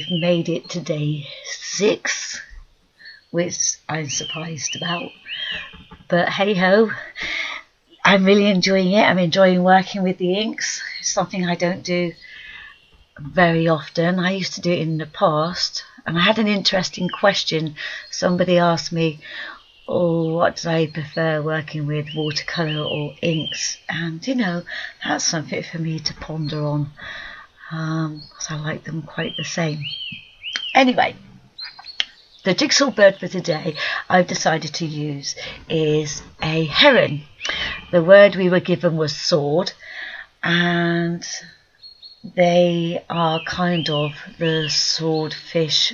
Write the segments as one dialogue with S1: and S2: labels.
S1: I've made it to day 6, which I'm surprised about. But hey ho, I'm really enjoying it. I'm enjoying working with the inks. It's something I don't do very often. I used to do it in the past, and I had an interesting question. Somebody asked me, oh, what do I prefer, working with watercolour or inks? And you know, that's something for me to ponder on, because I like them quite the same. Anyway, the jigsaw bird for today I've decided to use is a heron. The word we were given was sword, and they are kind of the swordfish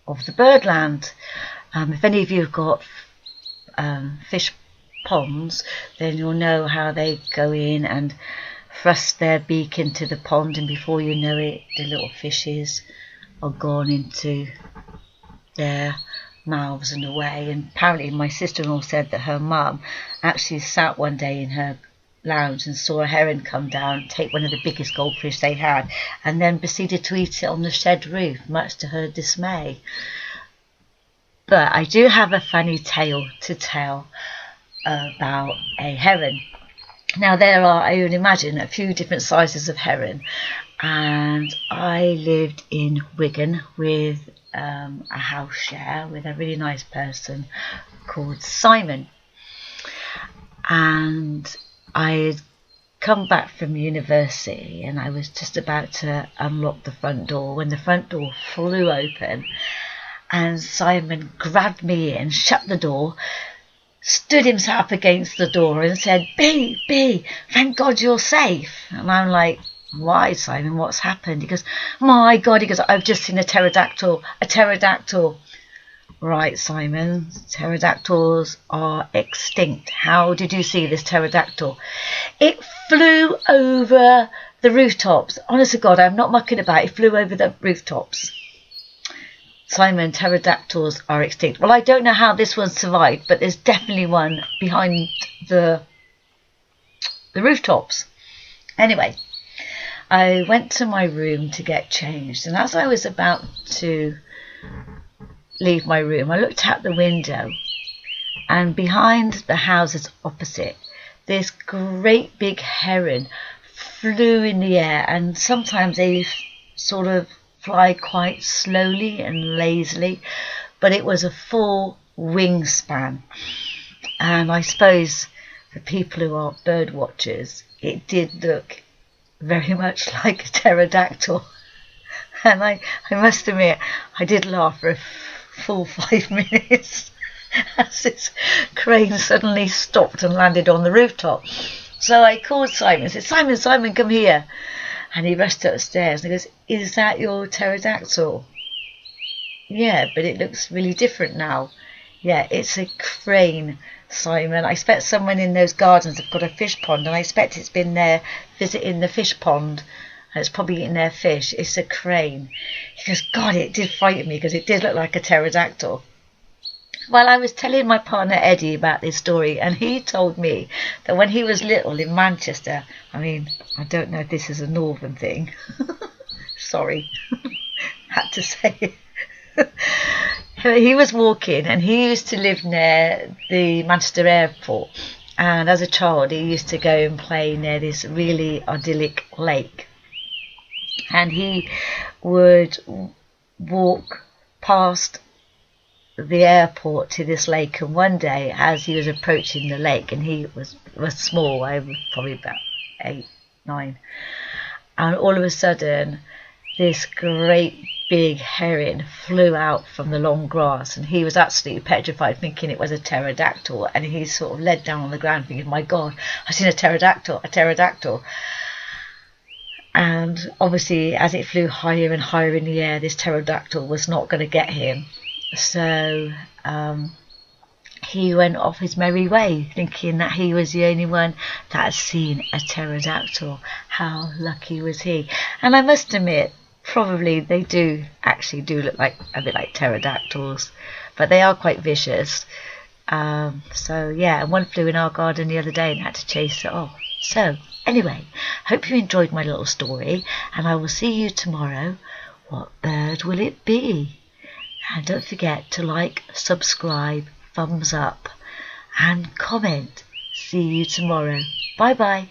S1: of the birdland. If any of you have got fish ponds, then you'll know how they go in and thrust their beak into the pond, and before you know it, the little fishes are gone into their mouths and away. And apparently my sister-in-law said that her mum actually sat one day in her lounge and saw a heron come down, take one of the biggest goldfish they had, and then proceeded to eat it on the shed roof, much to her dismay. But I do have a funny tale to tell about a heron. Now there are, I would imagine, a few different sizes of heron, and I lived in Wigan with a house share with a really nice person called Simon. And I had come back from university, and I was just about to unlock the front door when the front door flew open, and Simon grabbed me in, shut the door, stood himself against the door and said, B, thank God you're safe. And I'm like, why, Simon, what's happened? He goes, my God, he goes, I've just seen a pterodactyl. Right, Simon, pterodactyls are extinct. How did you see this pterodactyl? It flew over the rooftops. Honest to God, I'm not mucking about. It flew over the rooftops. Simon, pterodactyls are extinct. Well, I don't know how this one survived, but there's definitely one behind the rooftops. Anyway, I went to my room to get changed, and as I was about to leave my room, I looked out the window, and behind the houses opposite, this great big heron flew in the air, and sometimes they sort of fly quite slowly and lazily, but it was a full wingspan. And I suppose for people who are bird watchers, it did look very much like a pterodactyl. And I must admit, I did laugh for a full 5 minutes as this crane suddenly stopped and landed on the rooftop. So I called Simon and said, Simon, come here. And he rushed upstairs and he goes, is that your pterodactyl? Yeah, but it looks really different now. Yeah, it's a crane, Simon. I expect someone in those gardens have got a fish pond, and I expect it's been there visiting the fish pond, and it's probably eating their fish. It's a crane. He goes, God, it did frighten me because it did look like a pterodactyl. Well, I was telling my partner Eddie about this story, and he told me that when he was little in Manchester, I mean, I don't know if this is a northern thing. Sorry, had to say it. He was walking, and he used to live near the Manchester airport, and as a child he used to go and play near this really idyllic lake, and he would walk past the airport to this lake. And one day, as he was approaching the lake, and he was small, I was probably about 8, 9, and all of a sudden this great big heron flew out from the long grass, and he was absolutely petrified, thinking it was a pterodactyl, and he sort of led down on the ground thinking, my God, I've seen a pterodactyl. And obviously as it flew higher and higher in the air, this pterodactyl was not going to get him. So he went off his merry way, thinking that he was the only one that had seen a pterodactyl. How lucky was he? And I must admit, probably they do look like a bit like pterodactyls, but they are quite vicious. So yeah, one flew in our garden the other day and had to chase it off. So anyway, hope you enjoyed my little story, and I will see you tomorrow What bird will it be? And don't forget to like, subscribe, thumbs up, and comment. See you tomorrow. Bye bye.